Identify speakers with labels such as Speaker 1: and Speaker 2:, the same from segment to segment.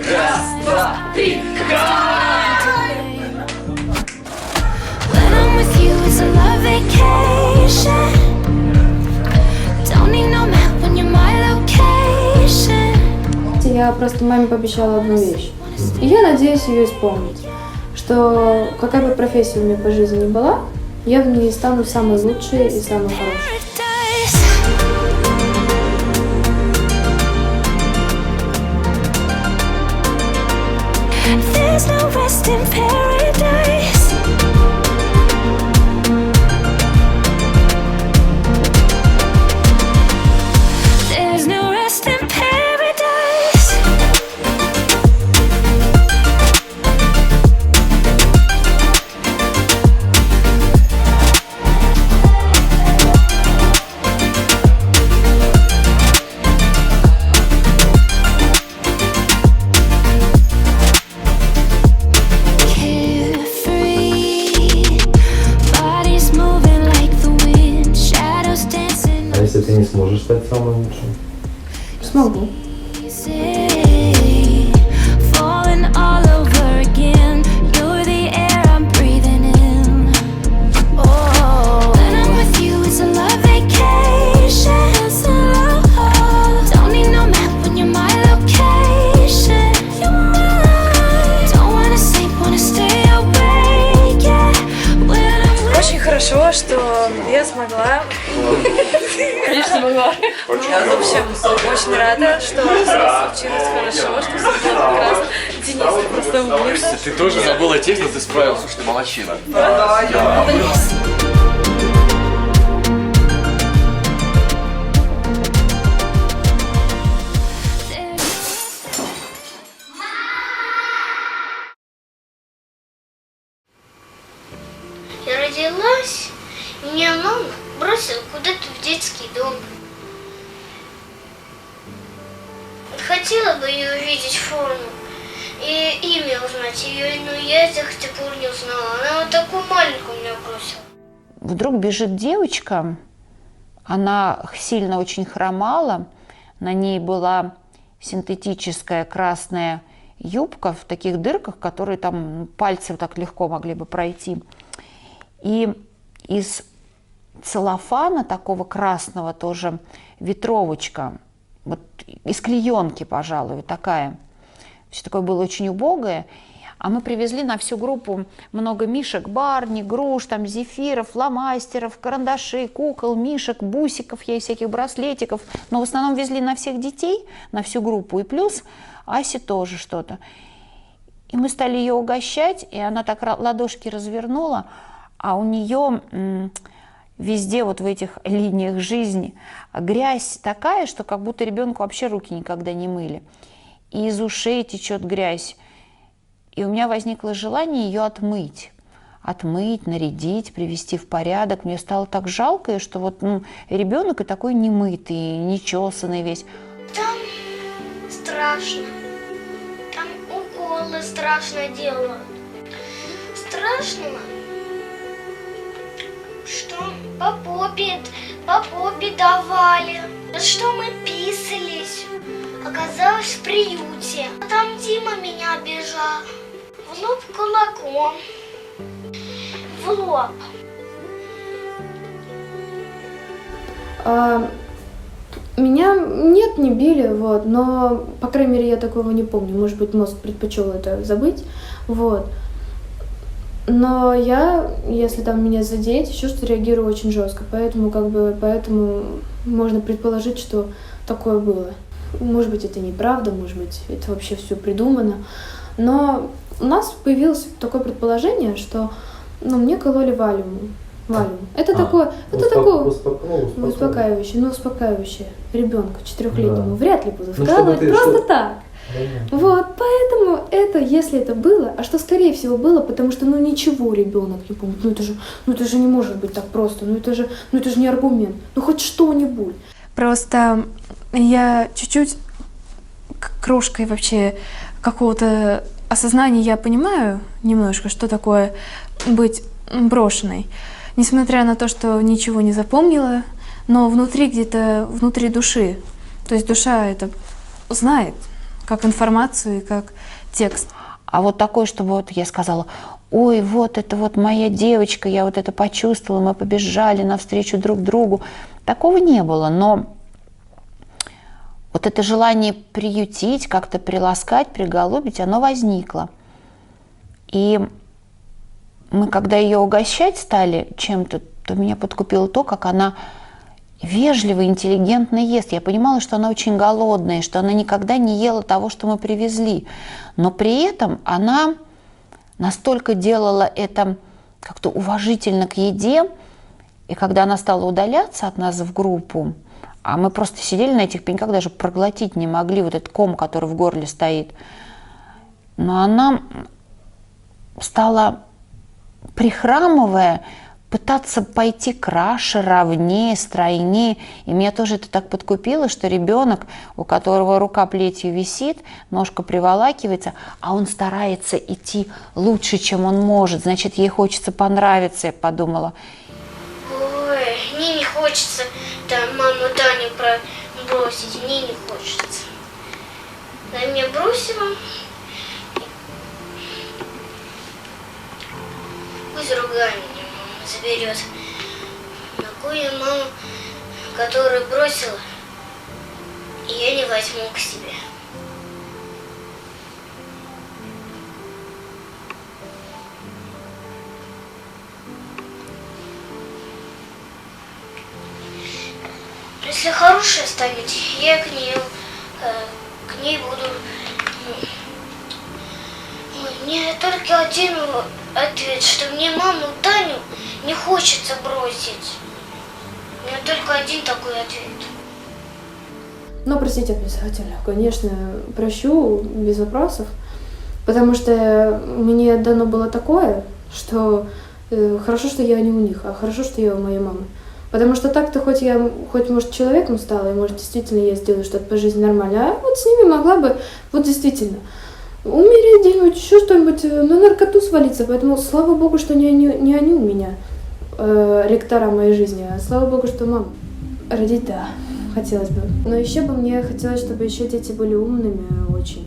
Speaker 1: Раз, два, три,
Speaker 2: When I'm with you, it's a love vacation. Don't need no map when you're my location.
Speaker 3: Я просто маме пообещала одну вещь. И я надеюсь ее исполнить. Что какая бы профессия у меня по жизни ни была, я в ней стану самой лучшей и самой хорошей.
Speaker 2: There's no rest in paradise. There's no rest in paradise.
Speaker 4: А если ты не сможешь стать самым лучшим?
Speaker 3: Смогу.
Speaker 2: Falling all over again. You're the air I'm breathing in. Oh, when I'm with you, it's a love vacation. It's a love. Don't need no map when you're my location. You're mine. Don't wanna sleep, wanna stay awake. Yeah, when I'm with
Speaker 5: Очень хорошо, что я смогла. Конечно, смогла. Я, в общем, очень рада, что все случилось хорошо, что все было прекрасно. Денис, ты просто умер.
Speaker 1: Ты тоже забыла текст, но ты справилась, слушай, ты молодчина.
Speaker 6: Я родилась, меня мама бросила куда-то в детский дом. Хотела бы ее увидеть форму и имя узнать ее, но я до сих пор не узнала. Она вот такую маленькую меня бросила.
Speaker 7: Вдруг бежит девочка, она сильно очень хромала, на ней была синтетическая красная юбка в таких дырках, которые там пальцы вот так легко могли бы пройти. И из целлофана такого красного тоже ветровочка, вот из клеенки, пожалуй, такая. Все такое было очень убогое. А мы привезли на всю группу много мишек, Барни, груш, там, зефиров, фломастеров, карандашей, кукол, мишек, бусиков, и всяких браслетиков. Но в основном везли на всех детей, на всю группу. И плюс Асе тоже что-то. И мы стали ее угощать, и она так ладошки развернула, а у нее везде вот в этих линиях жизни грязь такая, что как будто ребенку вообще руки никогда не мыли. И из ушей течет грязь. И у меня возникло желание ее отмыть. Отмыть, нарядить, привести в порядок. Мне стало так жалко ее, что вот ребенок и такой немытый, нечесанный весь.
Speaker 6: Там страшно. Там уколы страшно делают. Страшно, что по попе давали, что мы писались. Оказалось в приюте. А там Дима меня обижал. В лоб кулаком. В лоб.
Speaker 3: Меня нет, не били, вот, но, по крайней мере, я такого не помню. Может быть, мозг предпочел это забыть, вот. Но я, если там меня задеть, еще что реагирую очень жестко, поэтому можно предположить, что такое было. Может быть, это неправда, может быть, это вообще все придумано. Но у нас появилось такое предположение, что мне кололи валиум. Это такое успокаивающее ребенку 4-летнему. Да. Вряд ли будут вкалывать просто так. Да. Вот, поэтому это, если это было, а что скорее всего было, потому что ничего ребенок не помнит. Это же не может быть так просто. Это же не аргумент. Хоть что-нибудь.
Speaker 8: Просто я чуть-чуть крошкой вообще какого-то
Speaker 5: осознании я понимаю немножко, что такое быть брошенной. Несмотря на то, что ничего не запомнила, но внутри где-то, внутри души. То есть душа это знает, как информацию и как текст.
Speaker 7: А вот такое, чтобы вот я сказала, ой, вот это вот моя девочка, я вот это почувствовала, мы побежали навстречу друг другу. Такого не было, но вот это желание приютить, как-то приласкать, приголубить, оно возникло. И мы, когда ее угощать стали чем-то, то меня подкупило то, как она вежливо, интеллигентно ест. Я понимала, что она очень голодная, что она никогда не ела того, что мы привезли. Но при этом она настолько делала это как-то уважительно к еде, и когда она стала удаляться от нас в группу, а мы просто сидели на этих пеньках, даже проглотить не могли вот этот ком, который в горле стоит, но она стала, прихрамывая, пытаться пойти краше, ровнее, стройнее. И меня тоже это так подкупило, что ребенок, у которого рука плетью висит, ножка приволакивается, а он старается идти лучше, чем он может. Значит, ей хочется понравиться, я подумала.
Speaker 6: Ой, мне не хочется там маму Таню бросить, мне не хочется. Она меня бросила. Пусть другая меня мама заберет. Такую маму, которую бросила, я не возьму к себе. Если хорошая станет, я к ней буду. Мне только один ответ, что мне маму Таню не хочется бросить. У меня только один такой ответ.
Speaker 3: Но простить обязательно, конечно, прощу без вопросов, потому что мне дано было такое, что хорошо, что я не у них, а хорошо, что я у моей мамы. Потому что так-то хоть может, человеком стала, и, может, действительно я сделаю что-то по жизни нормально, а вот с ними могла бы, вот действительно, умереть где-нибудь, еще что-нибудь, на наркоту свалиться. Поэтому слава богу, что не они у меня, ректора моей жизни, а слава богу, что мама. Родить, да, хотелось бы. Но еще бы мне хотелось, чтобы еще дети были умными очень.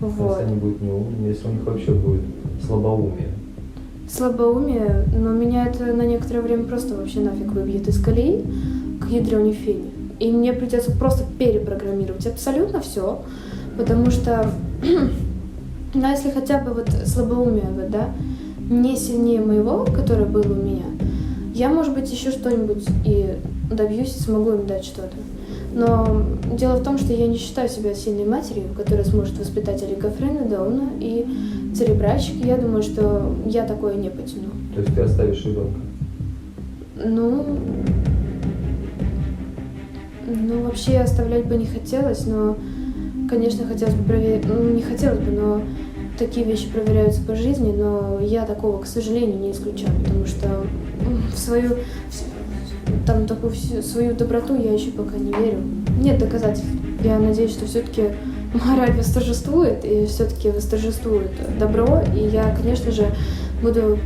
Speaker 3: Вот.
Speaker 4: Если они будут не умными, если у них вообще будет слабоумие.
Speaker 3: Слабоумие, но меня это на некоторое время просто вообще нафиг выбьет из колеи к ядрёне фене. И мне придется просто перепрограммировать абсолютно все, потому что, ну, если хотя бы вот слабоумие, вот, да, не сильнее моего, которое было у меня, я, может быть, еще что-нибудь и добьюсь, и смогу им дать что-то. Но дело в том, что я не считаю себя сильной матерью, которая сможет воспитать Эрика Фрейна, Дауна и церебральщик. Я думаю, что я такое не потяну.
Speaker 4: То есть ты оставишь ребенка?
Speaker 3: Ну, вообще оставлять бы не хотелось, но, конечно, хотелось бы проверить, не хотелось бы, но такие вещи проверяются по жизни, но я такого, к сожалению, не исключаю, потому что в свою доброту я еще пока не верю. Нет доказательств. Я надеюсь, что все-таки мораль восторжествует, и все-таки восторжествует добро, и я, конечно же, буду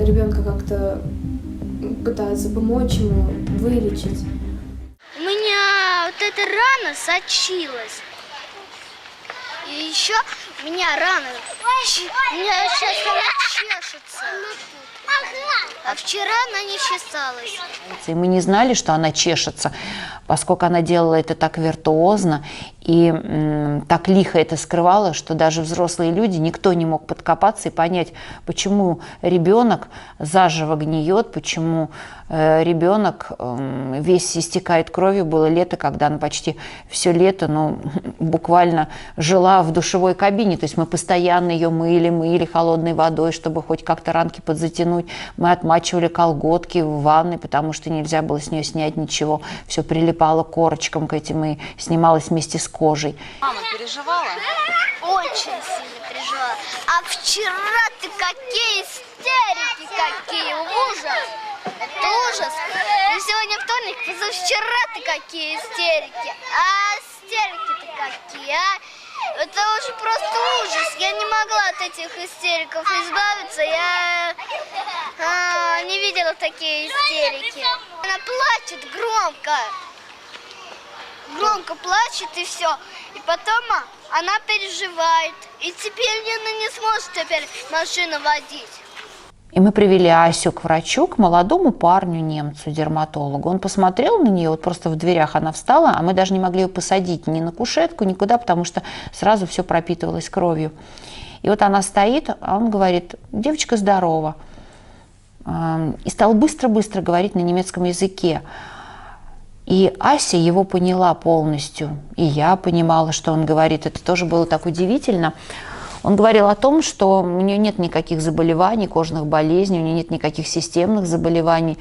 Speaker 3: ребенка как-то пытаться помочь ему, вылечить.
Speaker 6: У меня вот эта рана сочилась. И еще у меня рана, у меня сейчас она чешется. А вчера она не чесалась.
Speaker 7: И мы не знали, что она чешется, поскольку она делала это так виртуозно и так лихо это скрывала, что даже взрослые люди, никто не мог подкопаться и понять, почему ребенок заживо гниет, почему ребенок весь истекает кровью. Было лето, когда она почти все лето, буквально жила в душевой кабине. То есть мы постоянно ее мыли холодной водой, чтобы хоть как-то ранки подзатянуть. Мы отмачивали колготки в ванной, потому что нельзя было с нее снять ничего. Все прилипало корочкам к этим и снималось вместе с кожей.
Speaker 8: Мама переживала?
Speaker 6: Очень сильно переживала. А вчера ты какие истерики, какие ужас! Это ужас! И сегодня вторник, позавчера ты какие истерики! А истерики-то какие, а? Это уже просто ужас. Я не могла от этих истериков избавиться. Я не видела такие истерики. Она плачет громко. Громко плачет и все. И потом она переживает. И теперь она не сможет теперь машину водить.
Speaker 7: И мы привели Асю к врачу, к молодому парню, немцу, дерматологу. Он посмотрел на нее, вот просто в дверях она встала, а мы даже не могли ее посадить ни на кушетку, никуда, потому что сразу все пропитывалось кровью. И вот она стоит, а он говорит: девочка здорова. И стал быстро-быстро говорить на немецком языке. И Ася его поняла полностью, и я понимала, что он говорит. Это тоже было так удивительно. Он говорил о том, что у нее нет никаких заболеваний, кожных болезней, у нее нет никаких системных заболеваний.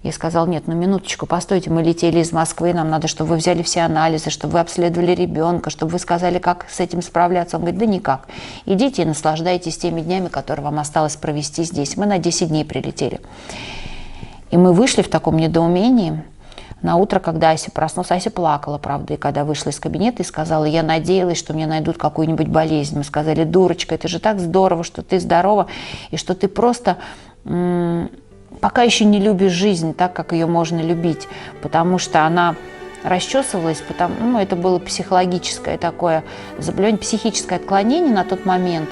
Speaker 7: Я сказала: нет, ну минуточку, постойте, мы летели из Москвы, нам надо, чтобы вы взяли все анализы, чтобы вы обследовали ребенка, чтобы вы сказали, как с этим справляться. Он говорит: да никак, идите и наслаждайтесь теми днями, которые вам осталось провести здесь. Мы на 10 дней прилетели. И мы вышли в таком недоумении. На утро, когда Ася проснулась, Ася плакала, правда, и когда вышла из кабинета и сказала: я надеялась, что мне найдут какую-нибудь болезнь. Мы сказали: дурочка, это же так здорово, что ты здорова, и что ты просто пока еще не любишь жизнь так, как ее можно любить, потому что она расчесывалась, потому, это было психологическое такое заболевание, психическое отклонение на тот момент.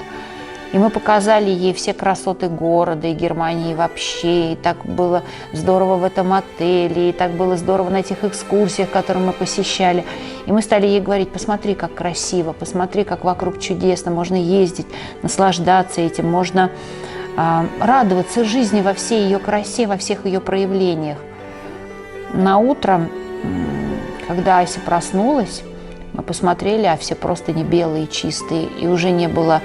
Speaker 7: И мы показали ей все красоты города и Германии вообще. И так было здорово в этом отеле, и так было здорово на этих экскурсиях, которые мы посещали. И мы стали ей говорить: посмотри, как красиво, посмотри, как вокруг чудесно, можно ездить, наслаждаться этим, можно радоваться жизни во всей ее красе, во всех ее проявлениях. На утро, когда Ася проснулась, мы посмотрели, а все просто не белые, чистые, и уже не было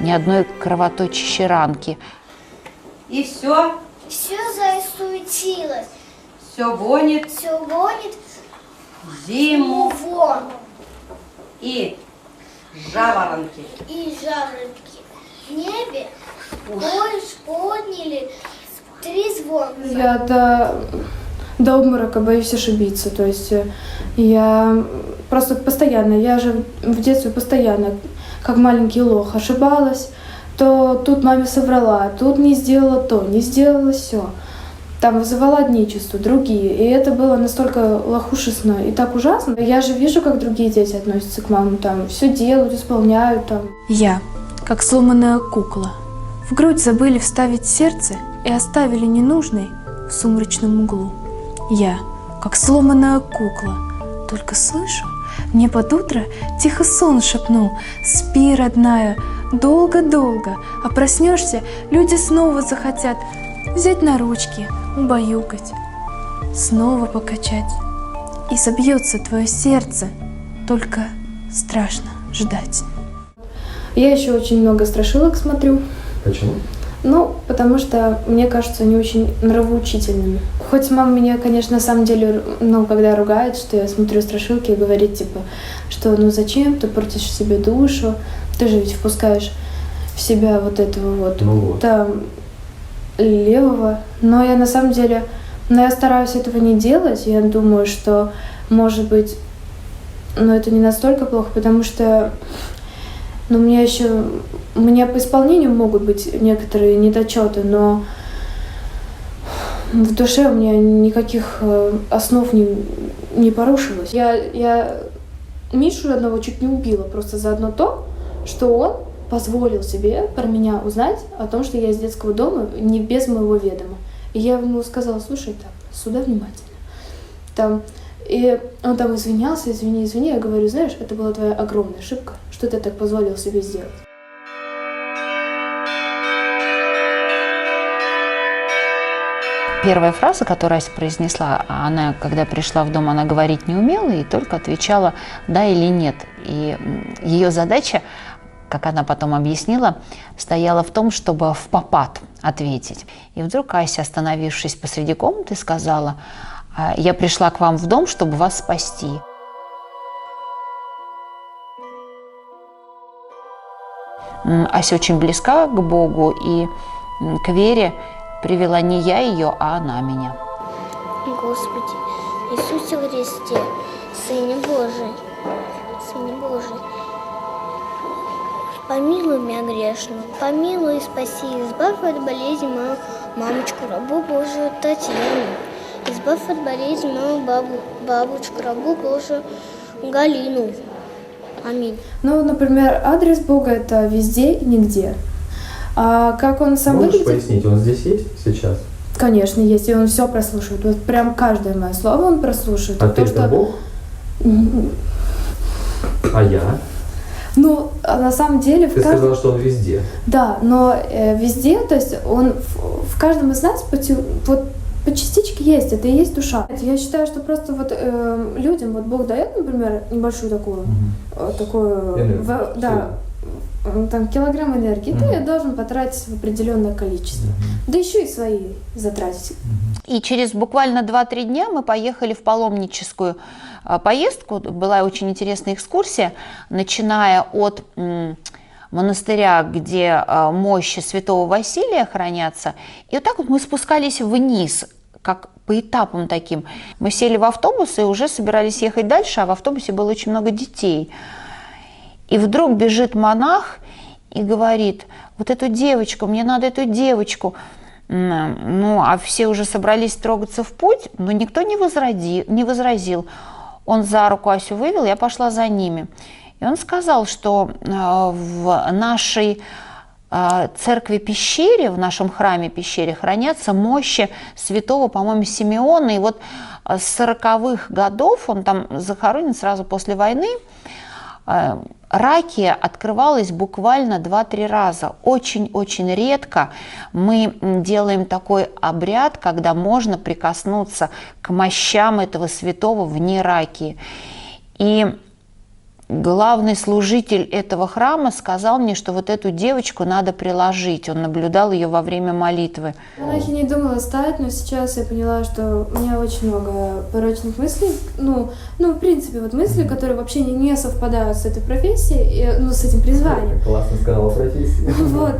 Speaker 7: ни одной кровоточащей ранки.
Speaker 8: И все?
Speaker 6: Все засуетилось.
Speaker 8: Все гонит
Speaker 6: Все гонит
Speaker 8: зиму
Speaker 6: вон.
Speaker 8: и жаворонки.
Speaker 6: И жаворонки. В небе подняли 3 звонка.
Speaker 3: Я до обморока боюсь ошибиться. То есть я просто постоянно, я же в детстве постоянно, как маленький лох, ошибалась, то тут маме соврала, тут не сделала то, не сделала все. Там вызывала одни чувства, другие. И это было настолько лохушестно и так ужасно. Я же вижу, как другие дети относятся к мамам, там все делают, исполняют. Там.
Speaker 5: Я, как сломанная кукла. В грудь забыли вставить сердце и оставили ненужной в сумрачном углу. Я, как сломанная кукла, только слышу, мне под утро тихо сон шепнул: спи, родная, долго-долго, а проснешься, люди снова захотят взять на ручки, убаюкать, снова покачать. И собьется твое сердце, только страшно ждать.
Speaker 3: Я еще очень много страшилок смотрю.
Speaker 4: Почему?
Speaker 3: Потому что, мне кажется, они очень нравоучительными. Хоть мама меня, конечно, на самом деле, когда ругает, что я смотрю страшилки, и говорит, что зачем ты портишь себе душу, ты же ведь впускаешь в себя вот этого там левого. Но я на самом деле, я стараюсь этого не делать. Я думаю, что, может быть, это не настолько плохо, потому что у меня по исполнению могут быть некоторые недочеты, но в душе у меня никаких основ не порушилось. Я Мишу одного чуть не убила просто за одно то, что он позволил себе про меня узнать о том, что я из детского дома не без моего ведома. И я ему сказала: слушай, сюда внимательно. И он извинялся: извини. Я говорю: знаешь, это была твоя огромная ошибка, что ты так позволил себе сделать.
Speaker 7: Первая фраза, которую Ася произнесла, она, когда пришла в дом, она говорить не умела и только отвечала «да» или «нет». И ее задача, как она потом объяснила, стояла в том, чтобы впопад ответить. И вдруг Ася, остановившись посреди комнаты, сказала: «Я пришла к вам в дом, чтобы вас спасти». Ася очень близка к Богу и к вере привела не я ее, а она меня.
Speaker 6: Господи, Иисусе Христе, Сыне Божий, помилуй меня грешную, помилуй и спаси, избавь от болезни мою мамочку, рабу Божию Татьяну, избавь от болезни мою бабушку, рабу Божию Галину. Аминь.
Speaker 3: Ну, например, адрес Бога — это везде и нигде. А как он сам
Speaker 4: Можешь
Speaker 3: выглядит?
Speaker 4: пояснить, он здесь есть сейчас?
Speaker 3: Конечно, есть, и он все прослушивает. Вот прям каждое мое слово он прослушивает.
Speaker 4: А
Speaker 3: И
Speaker 4: ты это Бог? А я?
Speaker 3: Ну, а на самом деле...
Speaker 4: Ты сказала, что он везде.
Speaker 3: Да, но везде, то есть он в каждом из нас вот по частичке есть, это и есть душа. Я считаю, что просто вот людям вот Бог дает, например, небольшую такую
Speaker 4: Энергию.
Speaker 3: да, там килограмм энергии, ты должен потратить в определенное количество, да еще и свои затратить.
Speaker 7: И через буквально 2-3 дня мы поехали в паломническую поездку. Была очень интересная экскурсия, начиная от монастыря, где мощи святого Василия хранятся. И вот так вот мы спускались вниз, как по этапам таким. Мы сели в автобус и уже собирались ехать дальше, а в автобусе было очень много детей. И вдруг бежит монах и говорит: вот эту девочку, мне надо эту девочку. Ну, а все уже собрались трогаться в путь, но никто не возразил. Он за руку Асю вывел, я пошла за ними. И он сказал, что в нашей церкви-пещере, в нашем храме-пещере хранятся мощи святого, по-моему, Симеона. И вот с 40-х годов, он там захоронен сразу после войны, ракия открывалась буквально 2-3 раза. Очень-очень редко мы делаем такой обряд, когда можно прикоснуться к мощам этого святого вне ракии. И главный служитель этого храма сказал мне, что вот эту девочку надо приложить. Он наблюдал ее во время молитвы.
Speaker 3: Монахи не думала стать, но сейчас я поняла, что у меня очень много порочных мыслей. Ну, в принципе, вот мысли, которые вообще не совпадают с этой профессией, с этим призванием.
Speaker 4: Классно сказала профессия.
Speaker 3: Вот.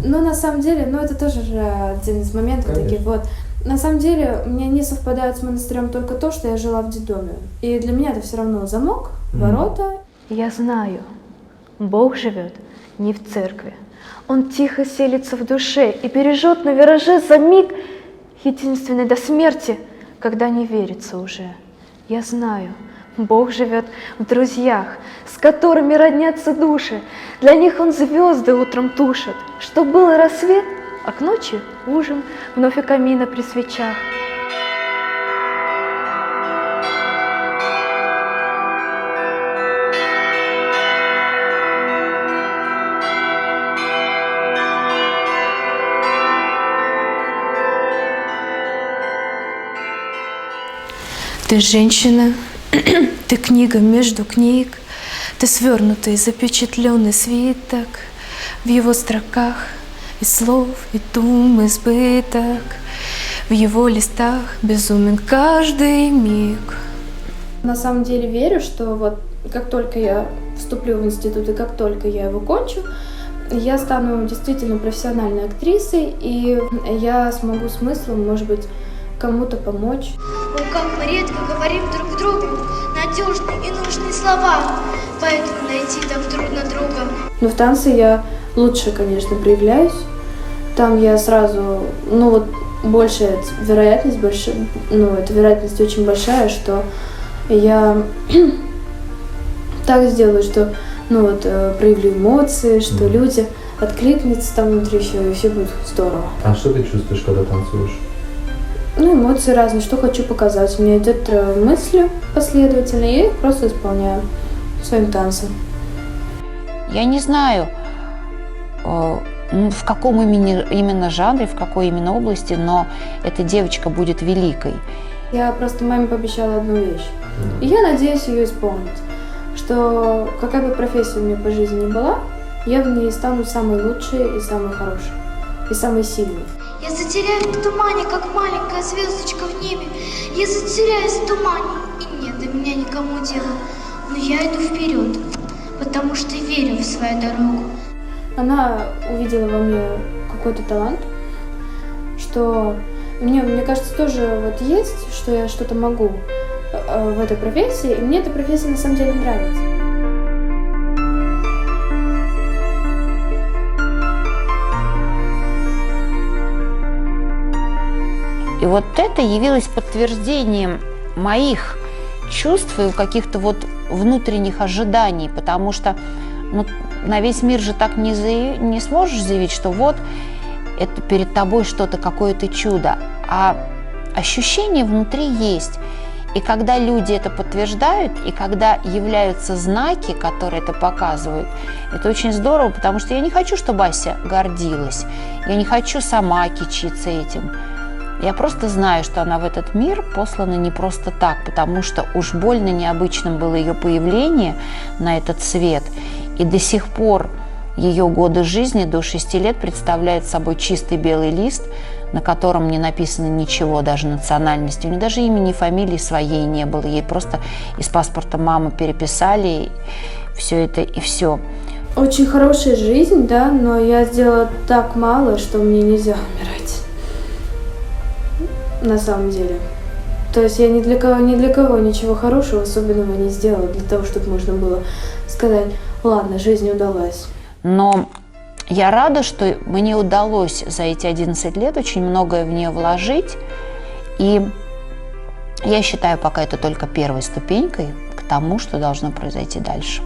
Speaker 3: Но на самом деле, это тоже же один из моментов таких вот. На самом деле, у меня не совпадает с монастырем только то, что я жила в детдоме. И для меня это все равно замок, ворота.
Speaker 5: Я знаю, Бог живет не в церкви. Он тихо селится в душе и бережет на вираже за миг, единственный до смерти, когда не верится уже. Я знаю, Бог живет в друзьях, с которыми роднятся души. Для них Он звезды утром тушит, чтоб был рассвет, а к ночи ужин, вновь у камина при свечах. Ты женщина, ты книга между книг, ты свернутый, запечатленный свиток, в его строках и слов, и дум избыток, в его листах безумен каждый миг.
Speaker 3: На самом деле верю, что вот как только я вступлю в институт и как только я его кончу, я стану действительно профессиональной актрисой, и я смогу смыслом, может быть, кому-то помочь.
Speaker 6: Ой, как мы редко говорим друг другу надежные и нужные слова, поэтому найти так трудно друга.
Speaker 3: Но в танце я лучше, конечно, проявляюсь. Там я сразу, больше вероятность, эта вероятность очень большая, что я так сделаю, что, проявлю эмоции, что люди откликнутся там внутри все, и все будет здорово.
Speaker 4: А что ты чувствуешь, когда танцуешь?
Speaker 3: Эмоции разные, что хочу показать. У меня идет мысли последовательно, и я их просто исполняю своим танцем.
Speaker 7: Я не знаю, в каком именно жанре, в какой именно области, но эта девочка будет великой.
Speaker 3: Я просто маме пообещала одну вещь, и я надеюсь ее исполнить. Что какая бы профессия у меня по жизни ни была, я в ней стану самой лучшей и самой хорошей, и самой сильной.
Speaker 6: Я затеряюсь в тумане, как маленькая звездочка в небе. Я затеряюсь в тумане, и нет до меня никому дела. Но я иду вперед, потому что верю в свою дорогу.
Speaker 3: Она увидела во мне какой-то талант, что мне кажется, тоже вот есть, что я что-то могу в этой профессии, и мне эта профессия на самом деле нравится.
Speaker 7: И вот это явилось подтверждением моих чувств и каких-то вот внутренних ожиданий, потому что на весь мир же так не сможешь заявить, что вот это перед тобой что-то, какое-то чудо, а ощущение внутри есть. И когда люди это подтверждают, и когда являются знаки, которые это показывают, это очень здорово, потому что я не хочу, чтобы Ася гордилась, я не хочу сама кичиться этим. Я просто знаю, что она в этот мир послана не просто так, потому что уж больно необычным было ее появление на этот свет, и до сих пор ее годы жизни до 6 лет представляют собой чистый белый лист, на котором не написано ничего, даже национальности. У нее даже имени и фамилии своей не было. Ей просто из паспорта мамы переписали все это и все.
Speaker 3: Очень хорошая жизнь, да, но я сделала так мало, что мне нельзя умирать. На самом деле. То есть я ни для кого ничего хорошего особенного не сделала для того, чтобы можно было сказать: ладно, жизнь удалась.
Speaker 7: Но я рада, что мне удалось за эти 11 лет очень многое в нее вложить. И я считаю, пока это только первой ступенькой к тому, что должно произойти дальше.